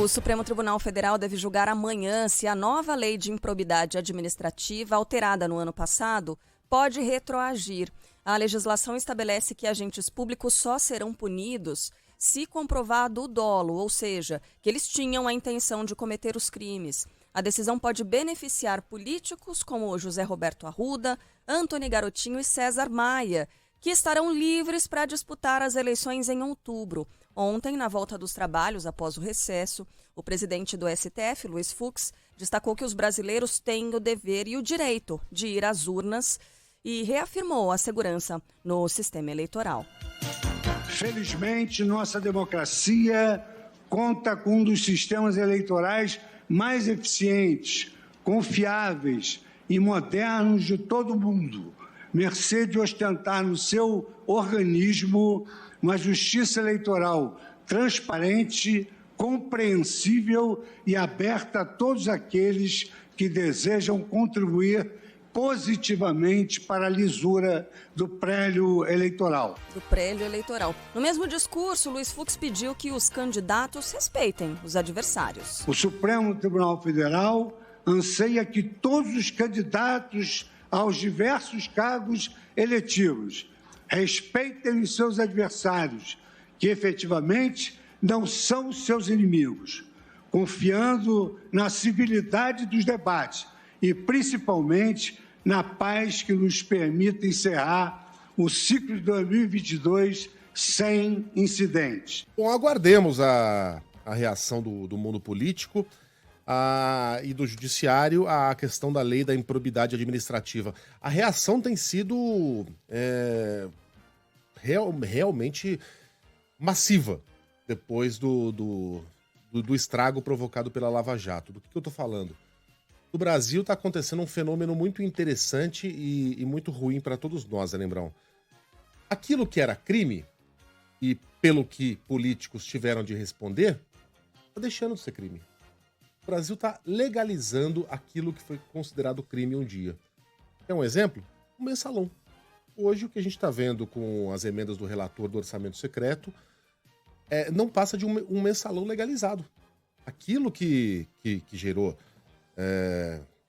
O Supremo Tribunal Federal deve julgar amanhã se a nova lei de improbidade administrativa, alterada no ano passado, pode retroagir. A legislação estabelece que agentes públicos só serão punidos se comprovado o dolo, ou seja, que eles tinham a intenção de cometer os crimes. A decisão pode beneficiar políticos como José Roberto Arruda, Antony Garotinho e César Maia, que estarão livres para disputar as eleições em outubro. Ontem, na volta dos trabalhos após o recesso, o presidente do STF, Luiz Fux, destacou que os brasileiros têm o dever e o direito de ir às urnas e reafirmou a segurança no sistema eleitoral. Felizmente, nossa democracia conta com um dos sistemas eleitorais mais eficientes, confiáveis e modernos de todo o mundo, mercê de ostentar no seu organismo uma justiça eleitoral transparente, compreensível e aberta a todos aqueles que desejam contribuir positivamente para a lisura do prélio eleitoral. No mesmo discurso, Luiz Fux pediu que os candidatos respeitem os adversários. O Supremo Tribunal Federal anseia que todos os candidatos aos diversos cargos eletivos respeitem os seus adversários, que efetivamente não são seus inimigos, confiando na civilidade dos debates e, principalmente, na paz que nos permita encerrar o ciclo de 2022 sem incidentes. Bom, aguardemos a reação do mundo político e do judiciário à questão da lei da improbidade administrativa. A reação tem sido realmente massiva depois do estrago provocado pela Lava Jato. Do que eu estou falando? No Brasil está acontecendo um fenômeno muito interessante e muito ruim para todos nós, né, Lembrão? Aquilo que era crime, e pelo que políticos tiveram de responder, está deixando de ser crime. O Brasil está legalizando aquilo que foi considerado crime um dia. Quer um exemplo? O mensalão. Hoje, o que a gente está vendo com as emendas do relator do orçamento secreto não passa de um mensalão legalizado. Aquilo que gerou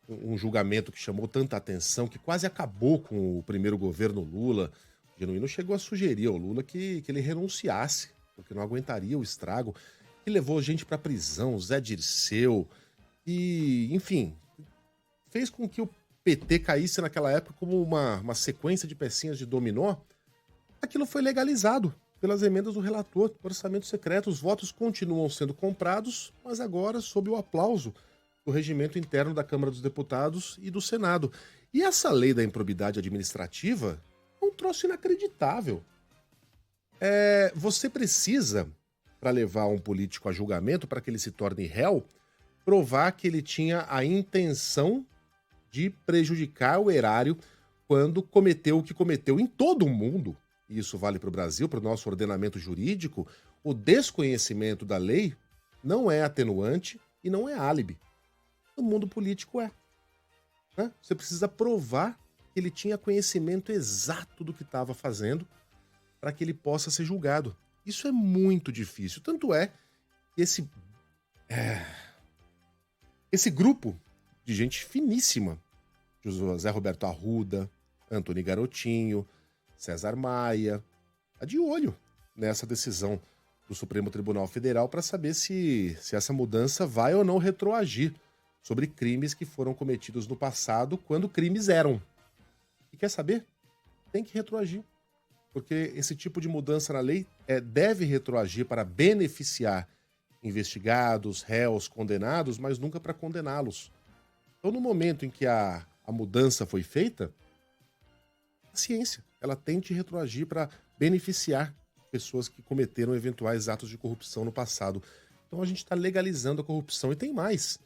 um julgamento que chamou tanta atenção, que quase acabou com o primeiro governo Lula. O Genuíno chegou a sugerir ao Lula que ele renunciasse, porque não aguentaria o estrago, que levou gente para prisão, Zé Dirceu, e, enfim, fez com que o PT caísse naquela época como uma sequência de pecinhas de dominó. Aquilo foi legalizado pelas emendas do relator do orçamento secreto. Os votos continuam sendo comprados, mas agora sob o aplauso do regimento interno da Câmara dos Deputados e do Senado. E essa lei da improbidade administrativa é um troço inacreditável. Você precisa, para levar um político a julgamento, para que ele se torne réu, provar que ele tinha a intenção de prejudicar o erário quando cometeu o que cometeu. Em todo o mundo, e isso vale para o Brasil, para o nosso ordenamento jurídico, o desconhecimento da lei não é atenuante e não é álibi. No mundo político né? Você precisa provar que ele tinha conhecimento exato do que estava fazendo para que ele possa ser julgado. Isso é muito difícil. Tanto é que esse grupo de gente finíssima, José Roberto Arruda, Antony Garotinho, César Maia, está de olho nessa decisão do Supremo Tribunal Federal para saber se essa mudança vai ou não retroagir sobre crimes que foram cometidos no passado, quando crimes eram. E quer saber? Tem que retroagir. Porque esse tipo de mudança na lei deve retroagir para beneficiar investigados, réus, condenados, mas nunca para condená-los. Então, no momento em que a mudança foi feita, a ciência, ela tem que retroagir para beneficiar pessoas que cometeram eventuais atos de corrupção no passado. Então, a gente está legalizando a corrupção. E tem mais.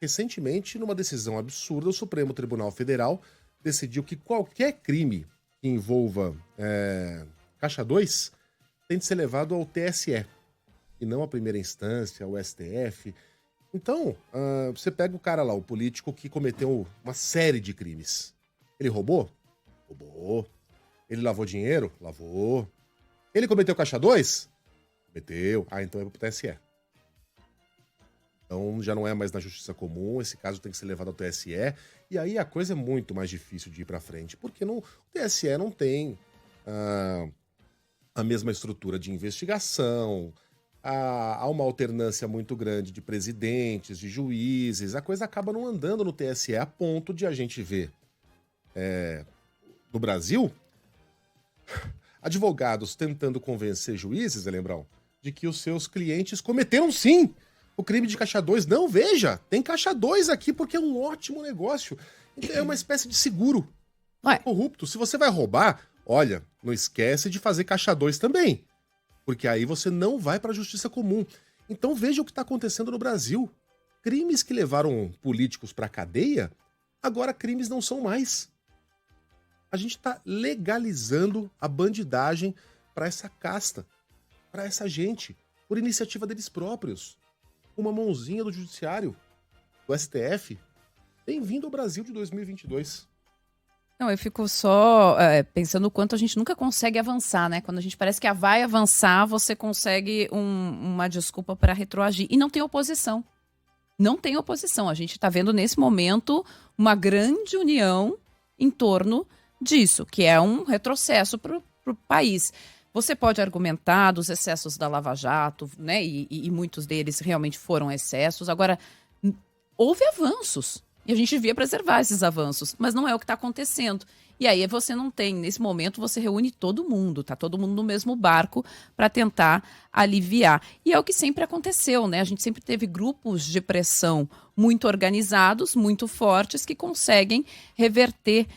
Recentemente, numa decisão absurda, o Supremo Tribunal Federal decidiu que qualquer crime que envolva Caixa 2 tem de ser levado ao TSE, e não à primeira instância, ao STF. Então, você pega o cara lá, o político que cometeu uma série de crimes. Ele roubou? Roubou. Ele lavou dinheiro? Lavou. Ele cometeu Caixa 2? Cometeu. Então é pro TSE. Então já não é mais na Justiça Comum, esse caso tem que ser levado ao TSE, e aí a coisa é muito mais difícil de ir para frente, porque o TSE não tem a mesma estrutura de investigação, há uma alternância muito grande de presidentes, de juízes, a coisa acaba não andando no TSE a ponto de a gente ver no Brasil advogados tentando convencer juízes, Lembrão, de que os seus clientes cometeram sim o crime de caixa 2. Não, veja, tem caixa 2 aqui porque é um ótimo negócio. Então, é uma espécie de seguro corrupto. Se você vai roubar, olha, não esquece de fazer caixa 2 também, porque aí você não vai para a Justiça Comum. Então veja o que está acontecendo no Brasil. Crimes que levaram políticos para a cadeia, agora crimes não são mais. A gente está legalizando a bandidagem para essa casta, para essa gente, por iniciativa deles próprios. Uma mãozinha do Judiciário, do STF. Bem-vindo ao Brasil de 2022. Não, eu fico só pensando o quanto a gente nunca consegue avançar, né? Quando a gente parece que vai avançar, você consegue uma desculpa para retroagir. E não tem oposição. Não tem oposição. A gente está vendo nesse momento uma grande união em torno disso, que é um retrocesso para o país. Você pode argumentar dos excessos da Lava Jato, né? E muitos deles realmente foram excessos. Agora, houve avanços. E a gente devia preservar esses avanços, mas não é o que está acontecendo. E aí você não tem, nesse momento, você reúne todo mundo, tá todo mundo no mesmo barco para tentar aliviar. E é o que sempre aconteceu, né? A gente sempre teve grupos de pressão muito organizados, muito fortes, que conseguem reverter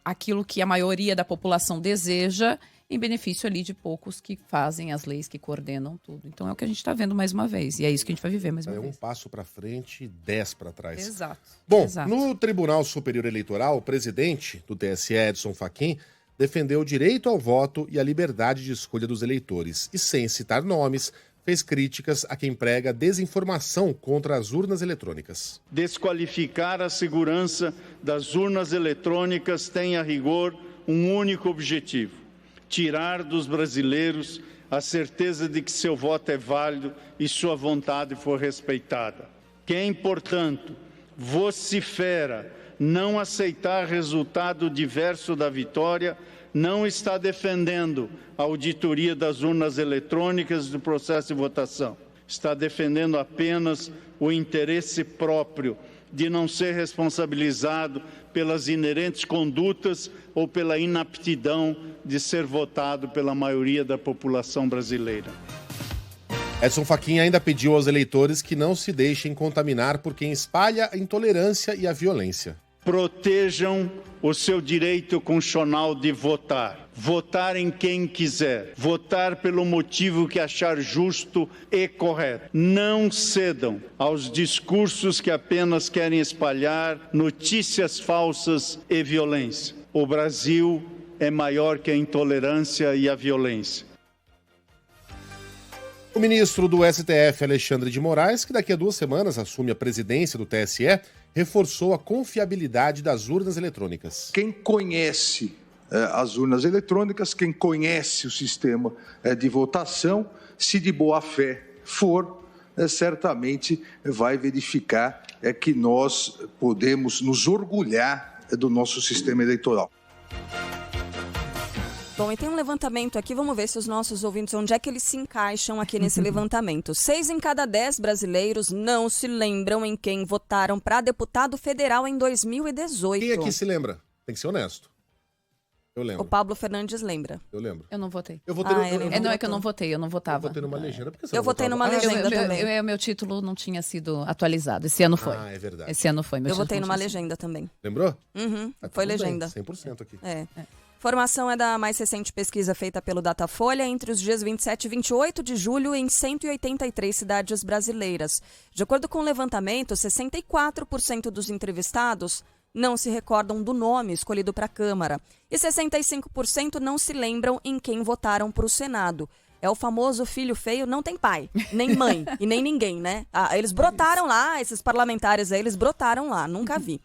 aquilo que a maioria da população deseja em benefício ali de poucos que fazem as leis, que coordenam tudo. Então é o que a gente está vendo mais uma vez. E é isso que a gente vai viver mais uma vez. É um passo para frente e 10 para trás. Exato. Bom, Exato. No Tribunal Superior Eleitoral, o presidente do TSE, Edson Fachin, defendeu o direito ao voto e a liberdade de escolha dos eleitores. E sem citar nomes, fez críticas a quem prega desinformação contra as urnas eletrônicas. Desqualificar a segurança das urnas eletrônicas tem, a rigor, um único objetivo: tirar dos brasileiros a certeza de que seu voto é válido e sua vontade for respeitada. Quem, portanto, vocifera não aceitar resultado diverso da vitória, não está defendendo a auditoria das urnas eletrônicas do processo de votação. Está defendendo apenas o interesse próprio de não ser responsabilizado pelas inerentes condutas ou pela inaptidão de ser votado pela maioria da população brasileira. Edson Fachin ainda pediu aos eleitores que não se deixem contaminar por quem espalha a intolerância e a violência. Protejam o seu direito constitucional de votar. Votar em quem quiser. Votar pelo motivo que achar justo e correto. Não cedam aos discursos que apenas querem espalhar notícias falsas e violência. O Brasil é maior que a intolerância e a violência. O ministro do STF, Alexandre de Moraes, que daqui a 2 semanas assume a presidência do TSE, reforçou a confiabilidade das urnas eletrônicas. Quem conhece as urnas eletrônicas, quem conhece o sistema de votação, se de boa fé for, certamente vai verificar que nós podemos nos orgulhar do nosso sistema eleitoral. Bom, e tem um levantamento aqui, vamos ver se os nossos ouvintes, onde é que eles se encaixam aqui nesse levantamento. 6 em cada 10 brasileiros não se lembram em quem votaram para deputado federal em 2018. Quem aqui se lembra? Tem que ser honesto. Eu lembro. O Pablo Fernandes lembra. Eu lembro. Eu não votei. Eu votei Não é que eu não votei, eu não votava. Eu votei numa legenda. Porque você Eu não votei votava? numa legenda também. Meu título não tinha sido atualizado. Esse ano foi. Ah, é verdade. Esse ano foi. Eu votei numa legenda também. Lembrou? Uhum, Ah, foi tudo bem, legenda. 100% aqui. Informação é da mais recente pesquisa feita pelo Datafolha entre os dias 27 e 28 de julho em 183 cidades brasileiras. De acordo com o levantamento, 64% dos entrevistados não se recordam do nome escolhido para a Câmara e 65% não se lembram em quem votaram para o Senado. É o famoso filho feio, não tem pai, nem mãe e nem ninguém, né? Eles brotaram lá, esses parlamentares aí, eles brotaram lá, nunca vi.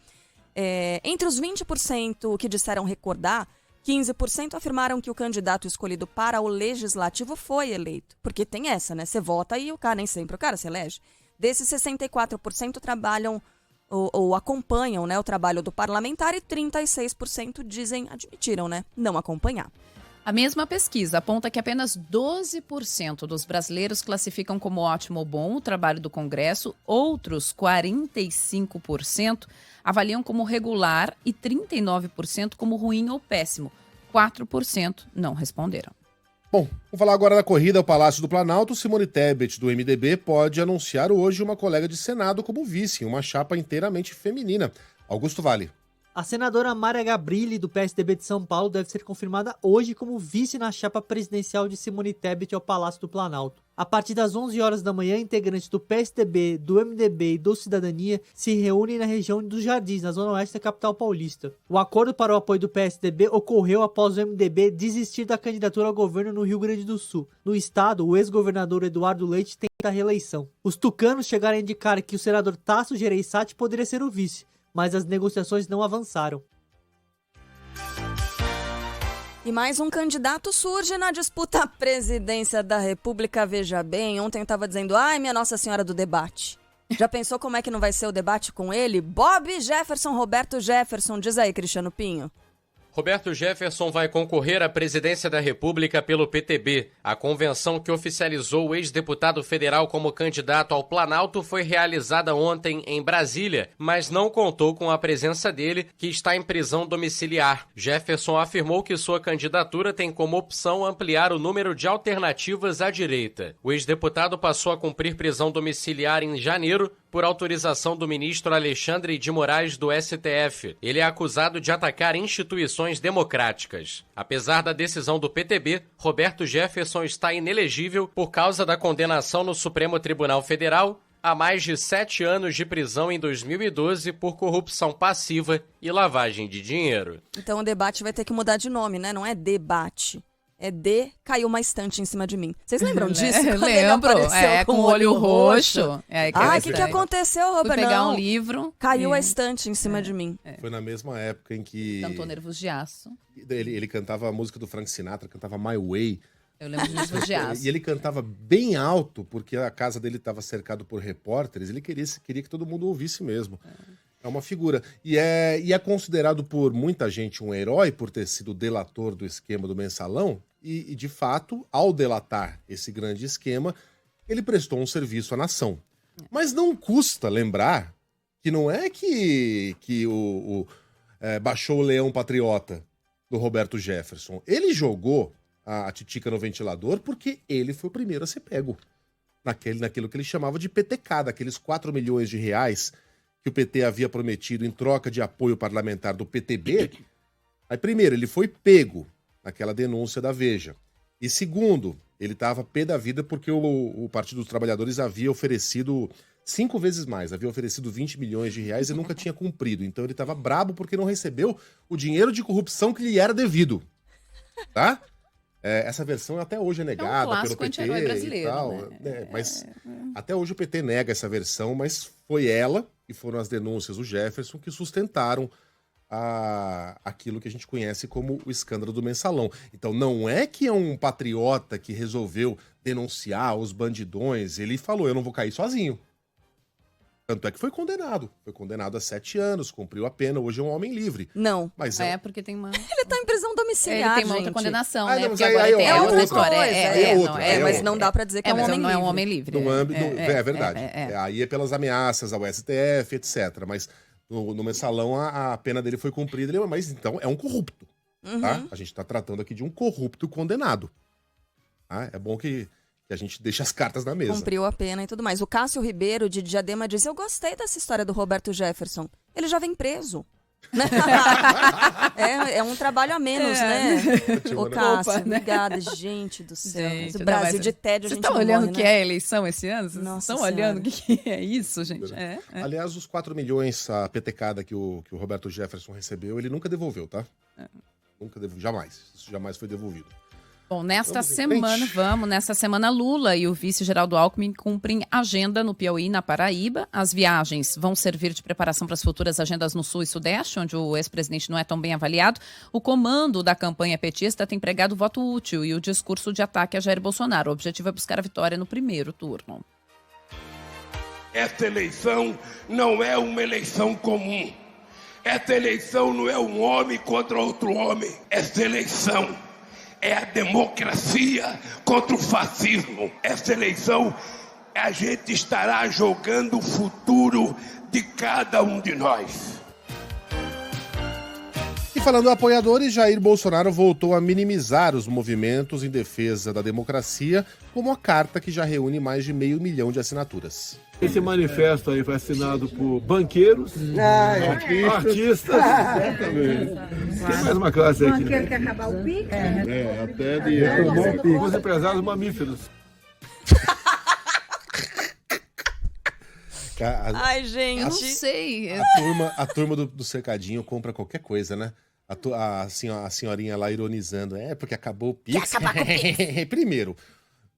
Entre os 20% que disseram recordar, 15% afirmaram que o candidato escolhido para o legislativo foi eleito. Porque tem essa, né? Você vota e nem sempre o cara se elege. Desses 64% trabalham ou acompanham, né, o trabalho do parlamentar e 36% admitiram, né, não acompanhar. A mesma pesquisa aponta que apenas 12% dos brasileiros classificam como ótimo ou bom o trabalho do Congresso, outros 45% avaliam como regular e 39% como ruim ou péssimo. 4% não responderam. Bom, vamos falar agora da corrida ao Palácio do Planalto. Simone Tebet, do MDB, pode anunciar hoje uma colega de Senado como vice, em uma chapa inteiramente feminina. Augusto Vale. A senadora Mária Gabrilli, do PSDB de São Paulo, deve ser confirmada hoje como vice na chapa presidencial de Simone Tebet ao Palácio do Planalto. A partir das 11 horas da manhã, integrantes do PSDB, do MDB e do Cidadania se reúnem na região dos Jardins, na zona oeste da capital paulista. O acordo para o apoio do PSDB ocorreu após o MDB desistir da candidatura ao governo no Rio Grande do Sul. No estado, o ex-governador Eduardo Leite tenta a reeleição. Os tucanos chegaram a indicar que o senador Tasso Gereissati poderia ser o vice, mas as negociações não avançaram. E mais um candidato surge na disputa à presidência da República. Veja bem, ontem eu estava dizendo, ai, minha Nossa Senhora do debate. Já pensou como é que não vai ser o debate com ele? Bob Jefferson, Roberto Jefferson. Diz aí, Cristiano Pinho. Roberto Jefferson vai concorrer à presidência da República pelo PTB. A convenção que oficializou o ex-deputado federal como candidato ao Planalto foi realizada ontem em Brasília, mas não contou com a presença dele, que está em prisão domiciliar. Jefferson afirmou que sua candidatura tem como opção ampliar o número de alternativas à direita. O ex-deputado passou a cumprir prisão domiciliar em janeiro, por autorização do ministro Alexandre de Moraes do STF. Ele é acusado de atacar instituições democráticas. Apesar da decisão do PTB, Roberto Jefferson está inelegível por causa da condenação no Supremo Tribunal Federal a mais de 7 anos de prisão em 2012 por corrupção passiva e lavagem de dinheiro. Então o debate vai ter que mudar de nome, né? Não é debate. É caiu uma estante em cima de mim. Vocês lembram disso? Lembro, com o olho roxo. O que aconteceu, Roberto? Fui pegar um livro. Caiu a estante em cima de mim. Foi na mesma época em que... Cantou Nervos de Aço. Ele cantava a música do Frank Sinatra, cantava My Way. Eu lembro de Nervos de Aço. E ele cantava bem alto, porque a casa dele estava cercado por repórteres. Ele queria que todo mundo ouvisse mesmo. É uma figura. E é considerado por muita gente um herói por ter sido delator do esquema do Mensalão. E, de fato, ao delatar esse grande esquema, ele prestou um serviço à nação. Mas não custa lembrar que não é que baixou o leão patriota do Roberto Jefferson. Ele jogou a titica no ventilador porque ele foi o primeiro a ser pego. Naquilo que ele chamava de PTK, daqueles 4 milhões de reais que o PT havia prometido em troca de apoio parlamentar do PTB. Aí, primeiro, ele foi pego naquela denúncia da Veja. E segundo, ele estava pé da vida porque o Partido dos Trabalhadores havia oferecido 5 vezes mais, havia oferecido 20 milhões de reais e nunca tinha cumprido. Então ele estava brabo porque não recebeu o dinheiro de corrupção que lhe era devido. Tá? Essa versão até hoje é negada pelo PT e tal. Né? Mas até hoje o PT nega essa versão, mas foi ela e foram as denúncias do Jefferson que sustentaram aquilo que a gente conhece como o escândalo do Mensalão. Então não é que é um patriota que resolveu denunciar os bandidões, ele falou, eu não vou cair sozinho. Tanto é que foi condenado. Foi condenado a 7 anos, cumpriu a pena, hoje é um homem livre. Não. Mas porque tem uma... Ele tá em prisão domiciliar, ele tem uma gente. outra condenação, né? Não, porque agora tem outra história. Mas não dá pra dizer que é um homem livre. Não é um homem livre. No âmbito, é verdade. Aí é pelas ameaças ao STF, etc. Mas no Mensalão a pena dele foi cumprida, mas então é um corrupto. Tá? A gente tá tratando aqui de um corrupto condenado. Tá? É bom que a gente deixa as cartas na mesa. Cumpriu a pena e tudo mais. O Cássio Ribeiro, de Diadema, diz, eu gostei dessa história do Roberto Jefferson. Ele já vem preso. É um trabalho a menos, né? Ô, Cássio, obrigada. Gente do céu. Gente, o Brasil de tédio, a gente Vocês estão olhando o que né? é a eleição esse ano? Vocês estão olhando o que é isso, gente? Aliás, os 4 milhões, a petecada que o Roberto Jefferson recebeu, ele nunca devolveu, tá? Nunca devolveu, jamais. Isso jamais foi devolvido. Bom, nesta semana Lula e o vice Geraldo Alckmin cumprem agenda no Piauí e na Paraíba. As viagens vão servir de preparação para as futuras agendas no Sul e Sudeste, onde o ex-presidente não é tão bem avaliado. O comando da campanha petista tem pregado voto útil e o discurso de ataque a Jair Bolsonaro. O objetivo é buscar a vitória no primeiro turno. Essa eleição não é uma eleição comum. Essa eleição não é um homem contra outro homem. Essa eleição é a democracia contra o fascismo. Essa eleição, a gente estará jogando o futuro de cada um de nós. E falando em apoiadores, Jair Bolsonaro voltou a minimizar os movimentos em defesa da democracia, como a carta que já reúne mais de 500 mil de assinaturas. Esse manifesto aí foi assinado por banqueiros, artistas, exatamente. Tem mais uma classe aqui. Banqueiro quer acabar o PIX? Até de os empresários mamíferos. Ai, gente. Eu não sei. A turma do cercadinho compra qualquer coisa, né? A senhorinha lá ironizando. É, porque acabou o Pix. Quer acabar com o Pix. Primeiro,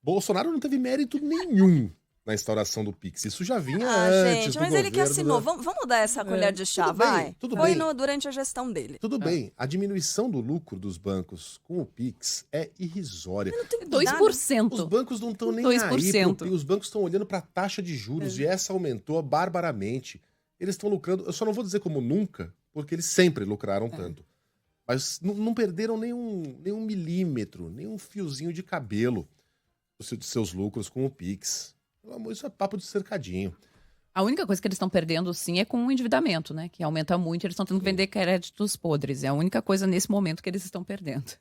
Bolsonaro não teve mérito nenhum na instauração do Pix. Isso já vinha antes gente, do mas ele que assinou. Vamos dar essa colher de chá, vai? Foi durante a gestão dele. Tudo bem. A diminuição do lucro dos bancos com o Pix é irrisória. 2%. Os bancos não estão nem 2%. aí. Os bancos estão olhando para a taxa de juros e essa aumentou barbaramente. Eles estão lucrando, eu só não vou dizer como nunca, porque eles sempre lucraram tanto. Mas não perderam nenhum milímetro, nenhum fiozinho de cabelo de seus lucros com o Pix. Isso é papo de cercadinho. A única coisa que eles estão perdendo, sim, é com o endividamento, né? Que aumenta muito, eles estão tendo que vender créditos podres. É a única coisa nesse momento que eles estão perdendo.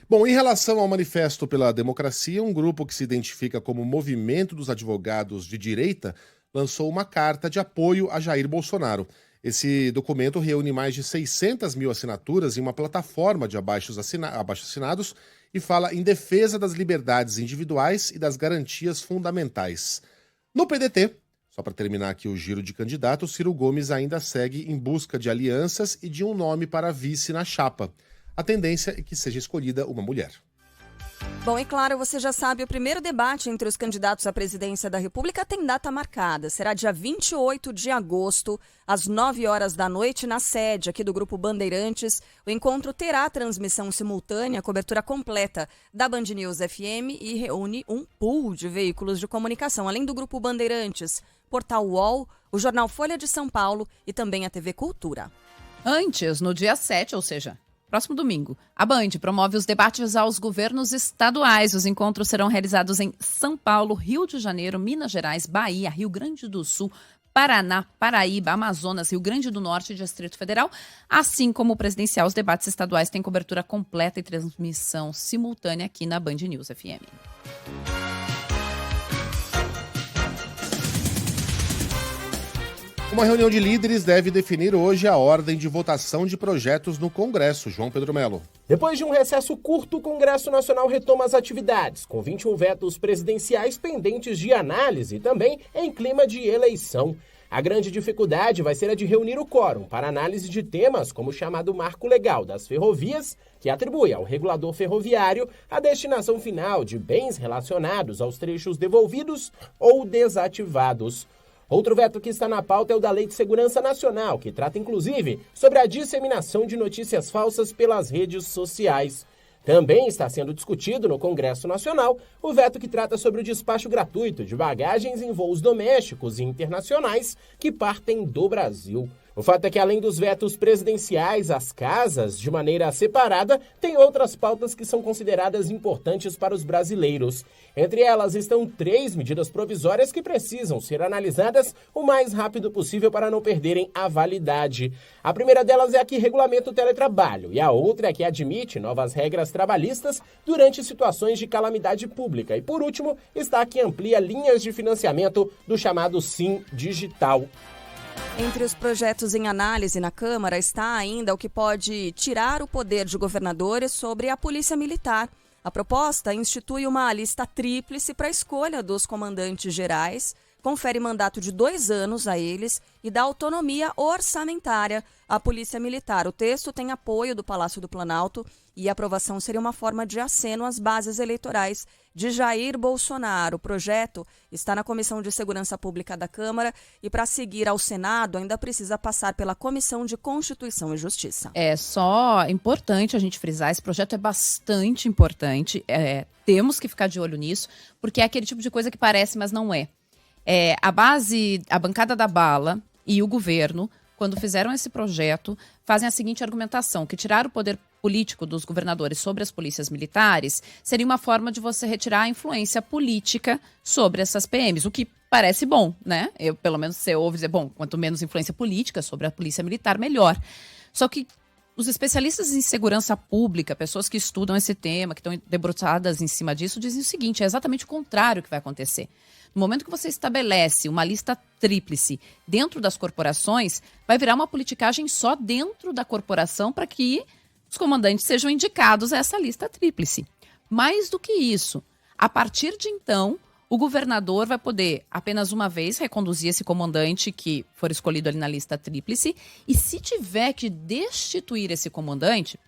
Bom, em relação ao Manifesto pela Democracia, um grupo que se identifica como Movimento dos Advogados de Direita lançou uma carta de apoio a Jair Bolsonaro. Esse documento reúne mais de 600 mil assinaturas em uma plataforma de abaixo-assinados e fala em defesa das liberdades individuais e das garantias fundamentais. No PDT, só para terminar aqui o giro de candidatos, Ciro Gomes ainda segue em busca de alianças e de um nome para vice na chapa. A tendência é que seja escolhida uma mulher. Bom, e claro, você já sabe, o primeiro debate entre os candidatos à presidência da República tem data marcada. Será dia 28 de agosto, às 9 horas da noite, na sede aqui do Grupo Bandeirantes. O encontro terá transmissão simultânea, cobertura completa da Band News FM e reúne um pool de veículos de comunicação, além do Grupo Bandeirantes, Portal UOL, o Jornal Folha de São Paulo e também a TV Cultura. Antes, no dia 7, ou seja, próximo domingo, a Band promove os debates aos governos estaduais. Os encontros serão realizados em São Paulo, Rio de Janeiro, Minas Gerais, Bahia, Rio Grande do Sul, Paraná, Paraíba, Amazonas, Rio Grande do Norte e Distrito Federal. Assim como o presidencial, os debates estaduais têm cobertura completa e transmissão simultânea aqui na Band News FM. Uma reunião de líderes deve definir hoje a ordem de votação de projetos no Congresso. João Pedro Melo. Depois de um recesso curto, o Congresso Nacional retoma as atividades, com 21 vetos presidenciais pendentes de análise e também em clima de eleição. A grande dificuldade vai ser a de reunir o quórum para análise de temas como o chamado Marco Legal das Ferrovias, que atribui ao regulador ferroviário a destinação final de bens relacionados aos trechos devolvidos ou desativados. Outro veto que está na pauta é o da Lei de Segurança Nacional, que trata inclusive sobre a disseminação de notícias falsas pelas redes sociais. Também está sendo discutido no Congresso Nacional o veto que trata sobre o despacho gratuito de bagagens em voos domésticos e internacionais que partem do Brasil. O fato é que, além dos vetos presidenciais, as casas, de maneira separada, têm outras pautas que são consideradas importantes para os brasileiros. Entre elas estão 3 medidas provisórias que precisam ser analisadas o mais rápido possível para não perderem a validade. A primeira delas é a que regulamenta o teletrabalho e a outra é a que admite novas regras trabalhistas durante situações de calamidade pública. E, por último, está a que amplia linhas de financiamento do chamado Sim Digital. Entre os projetos em análise na Câmara está ainda o que pode tirar o poder de governadores sobre a Polícia Militar. A proposta institui uma lista tríplice para a escolha dos comandantes gerais, confere mandato de 2 anos a eles e dá autonomia orçamentária à Polícia Militar. O texto tem apoio do Palácio do Planalto e a aprovação seria uma forma de aceno às bases eleitorais de Jair Bolsonaro. O projeto está na Comissão de Segurança Pública da Câmara e, para seguir ao Senado, ainda precisa passar pela Comissão de Constituição e Justiça. É só importante a gente frisar, esse projeto é bastante importante, temos que ficar de olho nisso, porque é aquele tipo de coisa que parece, mas não é. A bancada da bala e o governo, quando fizeram esse projeto, fazem a seguinte argumentação, que tirar o poder político dos governadores sobre as polícias militares seria uma forma de você retirar a influência política sobre essas PMs, o que parece bom, né? Pelo menos você ouve dizer, bom, quanto menos influência política sobre a polícia militar, melhor. Só que os especialistas em segurança pública, pessoas que estudam esse tema, que estão debruçadas em cima disso, dizem o seguinte, é exatamente o contrário que vai acontecer. No momento que você estabelece uma lista tríplice dentro das corporações, vai virar uma politicagem só dentro da corporação para que os comandantes sejam indicados a essa lista tríplice. Mais do que isso, a partir de então, o governador vai poder apenas uma vez reconduzir esse comandante que for escolhido ali na lista tríplice e se tiver que destituir esse comandante,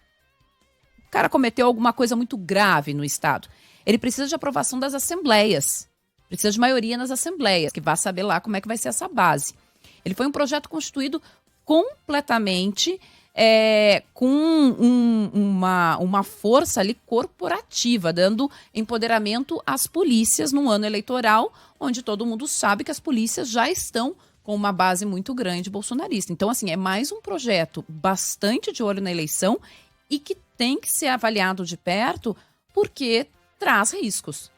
o cara cometeu alguma coisa muito grave no Estado. Ele precisa de aprovação das assembleias. Precisa de maioria nas assembleias, que vai saber lá como é que vai ser essa base. Ele foi um projeto constituído completamente com uma força ali corporativa, dando empoderamento às polícias num ano eleitoral, onde todo mundo sabe que as polícias já estão com uma base muito grande bolsonarista. Então, assim, é mais um projeto bastante de olho na eleição e que tem que ser avaliado de perto porque traz riscos.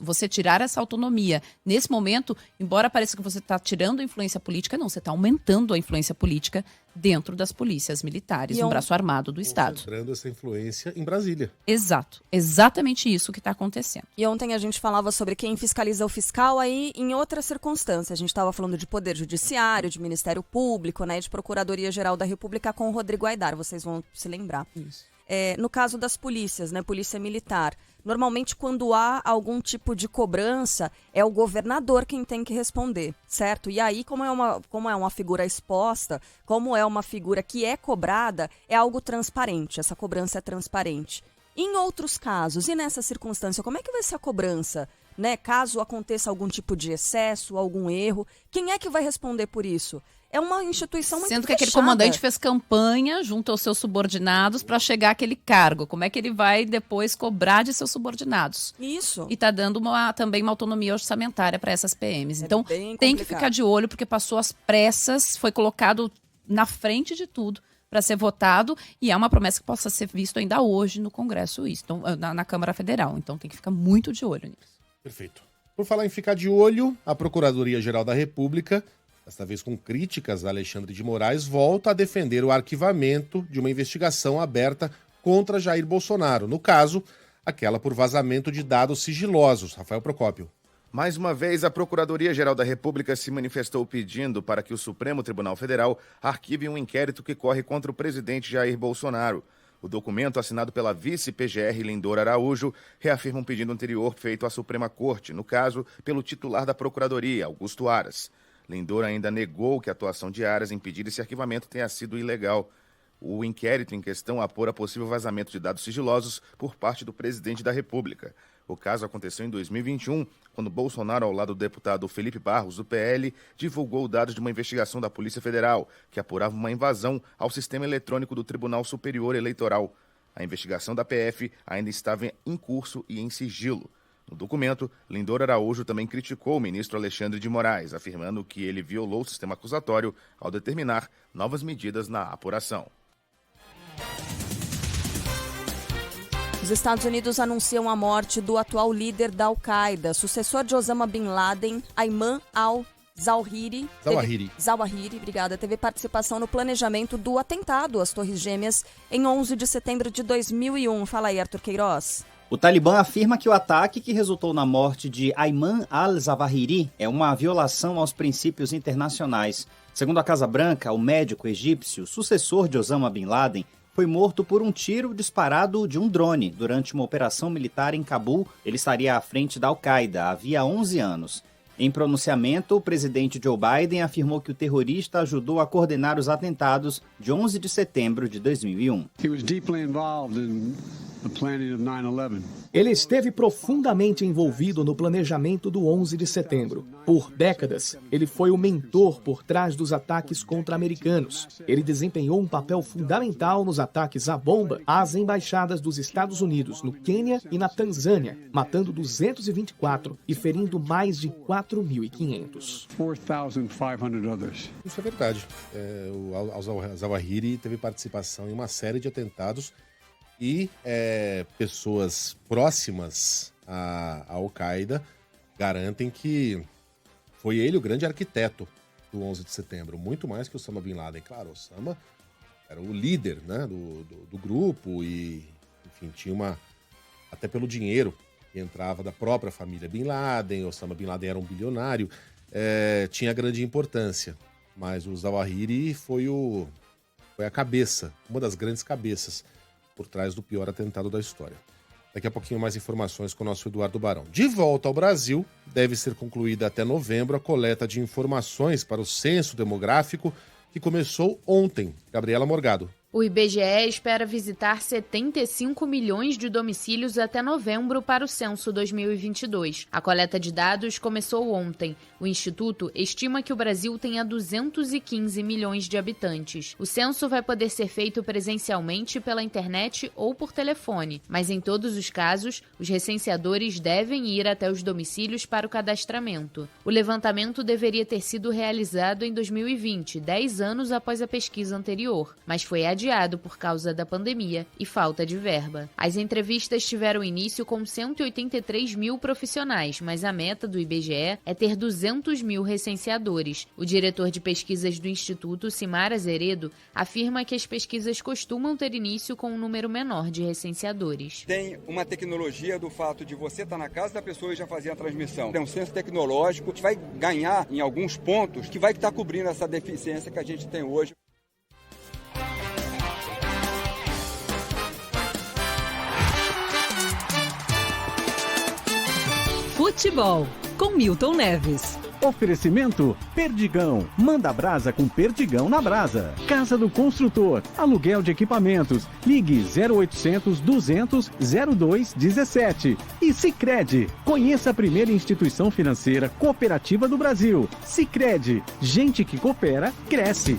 Você tirar essa autonomia. Nesse momento, embora pareça que você está tirando a influência política, não, você está aumentando a influência política dentro das polícias militares, no braço armado do Estado. Concentrando essa influência em Brasília. Exato. Exatamente isso que está acontecendo. E ontem a gente falava sobre quem fiscaliza o fiscal aí em outra circunstância. A gente estava falando de Poder Judiciário, de Ministério Público, né, de Procuradoria-Geral da República com o Rodrigo Aidar, vocês vão se lembrar. Isso. No caso das polícias, né, Polícia Militar, normalmente quando há algum tipo de cobrança, é o governador quem tem que responder, certo? E aí, como é uma figura exposta, como é uma figura que é cobrada, é algo transparente, essa cobrança é transparente. Em outros casos, e nessa circunstância, como é que vai ser a cobrança? Né? Caso aconteça algum tipo de excesso, algum erro, quem é que vai responder por isso? É uma instituição muito Sendo que aquele fechada. comandante fez campanha junto aos seus subordinados para chegar àquele cargo. Como é que ele vai depois cobrar de seus subordinados? Isso. E está dando também uma autonomia orçamentária para essas PMs. Então, tem que ficar de olho, porque passou às pressas, foi colocado na frente de tudo para ser votado, e é uma promessa que possa ser visto ainda hoje no Congresso, então, na Câmara Federal. Então, tem que ficar muito de olho nisso. Perfeito. Por falar em ficar de olho, a Procuradoria-Geral da República, desta vez com críticas a Alexandre de Moraes, volta a defender o arquivamento de uma investigação aberta contra Jair Bolsonaro. No caso, aquela por vazamento de dados sigilosos. Rafael Procópio. Mais uma vez, a Procuradoria-Geral da República se manifestou pedindo para que o Supremo Tribunal Federal arquive um inquérito que corre contra o presidente Jair Bolsonaro. O documento, assinado pela vice-PGR Lindor Araújo, reafirma um pedido anterior feito à Suprema Corte, no caso, pelo titular da Procuradoria, Augusto Aras. Lindor ainda negou que a atuação de Aras em pedir esse arquivamento tenha sido ilegal. O inquérito em questão apura possível vazamento de dados sigilosos por parte do presidente da República. O caso aconteceu em 2021, quando Bolsonaro, ao lado do deputado Felipe Barros, do PL, divulgou dados de uma investigação da Polícia Federal, que apurava uma invasão ao sistema eletrônico do Tribunal Superior Eleitoral. A investigação da PF ainda estava em curso e em sigilo. No documento, Lindor Araújo também criticou o ministro Alexandre de Moraes, afirmando que ele violou o sistema acusatório ao determinar novas medidas na apuração. Os Estados Unidos anunciam a morte do atual líder da Al-Qaeda, sucessor de Osama Bin Laden, Ayman al-Zawahiri. Zawahiri, obrigada. Teve participação no planejamento do atentado às Torres Gêmeas em 11 de setembro de 2001. Fala aí, Arthur Queiroz. O Talibã afirma que o ataque que resultou na morte de Ayman al-Zawahiri é uma violação aos princípios internacionais. Segundo a Casa Branca, o médico egípcio, sucessor de Osama Bin Laden, foi morto por um tiro disparado de um drone durante uma operação militar em Cabul. Ele estaria à frente da Al-Qaeda havia 11 anos. Em pronunciamento, o presidente Joe Biden afirmou que o terrorista ajudou a coordenar os atentados de 11 de setembro de 2001. Ele esteve profundamente envolvido no planejamento do 11 de setembro. Por décadas, ele foi o mentor por trás dos ataques contra americanos. Ele desempenhou um papel fundamental nos ataques à bomba às embaixadas dos Estados Unidos no Quênia e na Tanzânia, matando 224 e ferindo mais de 4 4.500. Isso é verdade. O Al-Zawahiri teve participação em uma série de atentados e pessoas próximas à Al-Qaeda garantem que foi ele o grande arquiteto do 11 de setembro, muito mais que o Osama Bin Laden. Claro, o Osama era o líder, né, do grupo e, enfim, tinha até pelo dinheiro que entrava da própria família Bin Laden. O Osama Bin Laden era um bilionário, tinha grande importância, mas o Zawahiri foi a cabeça, uma das grandes cabeças por trás do pior atentado da história. Daqui a pouquinho mais informações com o nosso Eduardo Barão. De volta ao Brasil, deve ser concluída até novembro a coleta de informações para o censo demográfico que começou ontem. Gabriela Morgado. O IBGE espera visitar 75 milhões de domicílios até novembro para o censo 2022. A coleta de dados começou ontem. O Instituto estima que o Brasil tenha 215 milhões de habitantes. O censo vai poder ser feito presencialmente pela internet ou por telefone, mas em todos os casos, os recenseadores devem ir até os domicílios para o cadastramento. O levantamento deveria ter sido realizado em 2020, 10 anos após a pesquisa anterior, mas foi adiado por causa da pandemia e falta de verba. As entrevistas tiveram início com 183 mil profissionais, mas a meta do IBGE é ter 200 mil recenseadores. O diretor de pesquisas do Instituto, Simar Azeredo, afirma que as pesquisas costumam ter início com um número menor de recenseadores. Tem uma tecnologia do fato de você estar na casa da pessoa e já fazer a transmissão. É um censo tecnológico que vai ganhar em alguns pontos, que vai estar cobrindo essa deficiência que a gente tem hoje. Futebol, com Milton Neves. Oferecimento Perdigão. Manda brasa com Perdigão na brasa. Casa do Construtor. Aluguel de equipamentos. Ligue 0800 200 0217. E Sicredi. Conheça a primeira instituição financeira cooperativa do Brasil. Sicredi. Gente que coopera, cresce.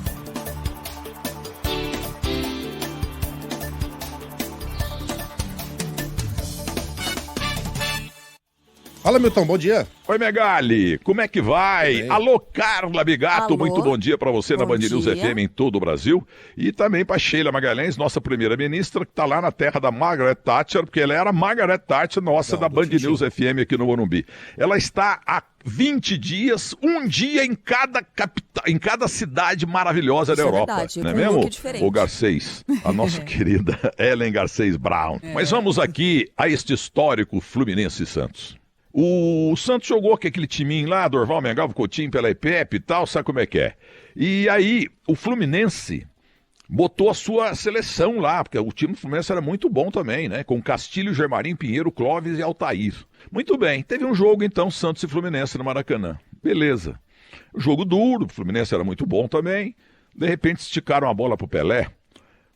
Fala, Milton, bom dia. Oi, Megali, como é que vai? Alô, Carla Bigato, Alô. Muito bom dia para você na Bom Band News dia. FM em todo o Brasil. E também para Sheila Magalhães, nossa primeira-ministra, que está lá na terra da Margaret Thatcher, porque ela era Margaret Thatcher, nossa, da Band News FM aqui no Morumbi. Ela está há 20 dias, um dia em cada cidade maravilhosa da Isso é Europa. verdade, Não é com um mesmo? look diferente. O Garcês, a nossa querida Ellen Garcês Brown. Mas vamos aqui a este histórico Fluminense e Santos. O Santos jogou com aquele timinho lá, Dorval, Mengalvo, Coutinho, Pelé e Pepe e tal, sabe como é que é? E aí, o Fluminense botou a sua seleção lá, porque o time do Fluminense era muito bom também, né? Com Castilho, Germarinho, Pinheiro, Clóvis e Altair. Muito bem, teve um jogo então, Santos e Fluminense no Maracanã. Beleza. Jogo duro, o Fluminense era muito bom também. De repente esticaram a bola pro Pelé.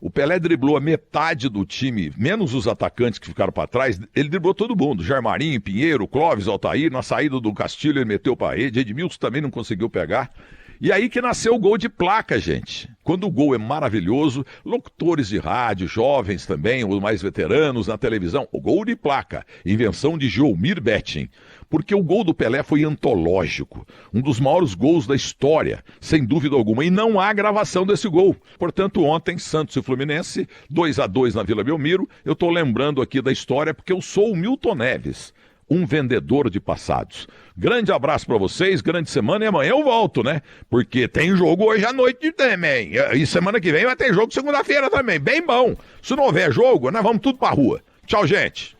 O Pelé driblou a metade do time, menos os atacantes que ficaram para trás. Ele driblou todo mundo. Germarinho, Pinheiro, Clóvis, Altair. Na saída do Castilho ele meteu para a rede. Edmilson também não conseguiu pegar. E aí que nasceu o gol de placa, gente. Quando o gol é maravilhoso, locutores de rádio, jovens também, os mais veteranos na televisão. O gol de placa, invenção de Joelmir Betting. Porque o gol do Pelé foi antológico, um dos maiores gols da história, sem dúvida alguma, e não há gravação desse gol. Portanto, ontem, Santos e Fluminense, 2-2 na Vila Belmiro. Eu estou lembrando aqui da história porque eu sou o Milton Neves, um vendedor de passados. Grande abraço para vocês, grande semana, e amanhã eu volto, né? Porque tem jogo hoje à noite também, e semana que vem vai ter jogo segunda-feira também, bem bom. Se não houver jogo, nós vamos tudo pra rua. Tchau, gente.